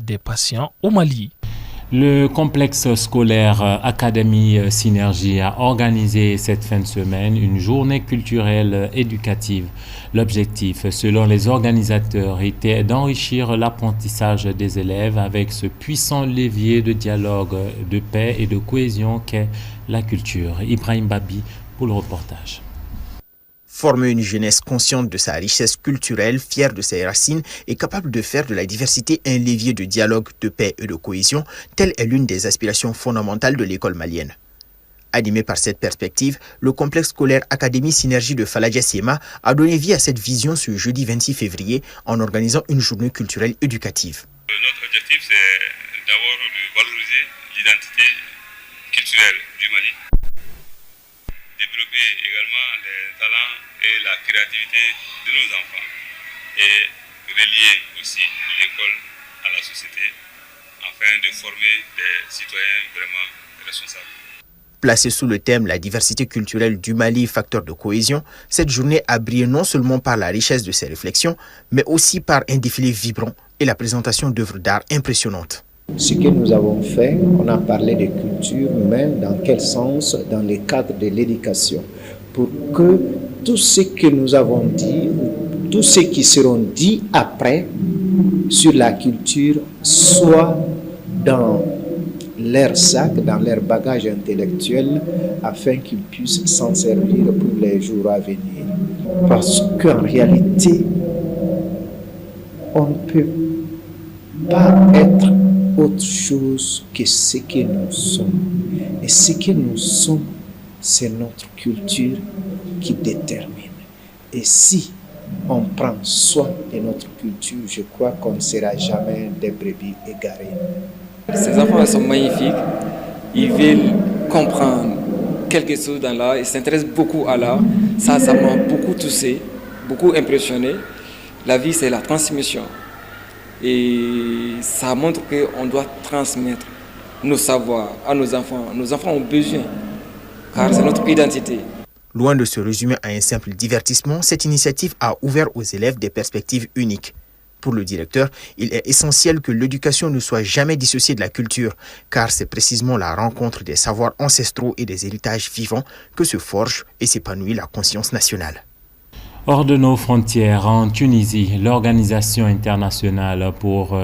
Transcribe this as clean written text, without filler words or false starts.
des patients au Mali. Le complexe scolaire Académie Synergie a organisé cette fin de semaine une journée culturelle éducative. L'objectif, selon les organisateurs, était d'enrichir l'apprentissage des élèves avec ce puissant levier de dialogue, de paix et de cohésion qu'est la culture. Ibrahim Babi pour le reportage. Former une jeunesse consciente de sa richesse culturelle, fière de ses racines et capable de faire de la diversité un levier de dialogue, de paix et de cohésion, telle est l'une des aspirations fondamentales de l'école malienne. Animé par cette perspective, le complexe scolaire Académie Synergie de Faladia Sema a donné vie à cette vision ce jeudi 26 février en organisant une journée culturelle éducative. Notre objectif, c'est d'abord de valoriser l'identité culturelle du Mali. Développer également les talents et la créativité de nos enfants et relier aussi l'école à la société afin de former des citoyens vraiment responsables. Placée sous le thème « La diversité culturelle du Mali, facteur de cohésion », cette journée a brillé non seulement par la richesse de ses réflexions, mais aussi par un défilé vibrant et la présentation d'œuvres d'art impressionnantes. Ce que nous avons fait, on a parlé de culture, mais dans quel sens? Dans le cadre de l'éducation. Pour que tout ce que nous avons dit, ou tout ce qui seront dit après sur la culture, soit dans leur sac, dans leur bagage intellectuel, afin qu'ils puissent s'en servir pour les jours à venir. Parce qu'en réalité, on ne peut pas être autre chose que ce que nous sommes. Et ce que nous sommes, c'est notre culture qui détermine. Et si on prend soin de notre culture, je crois qu'on ne sera jamais des brebis égarées. Ces enfants sont magnifiques. Ils veulent comprendre quelque chose dans l'art. Ils s'intéressent beaucoup à l'art. Ça m'a beaucoup touché, beaucoup impressionné. La vie, c'est la transmission. Et ça montre qu'on doit transmettre nos savoirs à nos enfants. Nos enfants ont besoin, car c'est notre identité. Loin de se résumer à un simple divertissement, cette initiative a ouvert aux élèves des perspectives uniques. Pour le directeur, il est essentiel que l'éducation ne soit jamais dissociée de la culture, car c'est précisément la rencontre des savoirs ancestraux et des héritages vivants que se forge et s'épanouit la conscience nationale. Hors de nos frontières, en Tunisie, l'Organisation internationale pour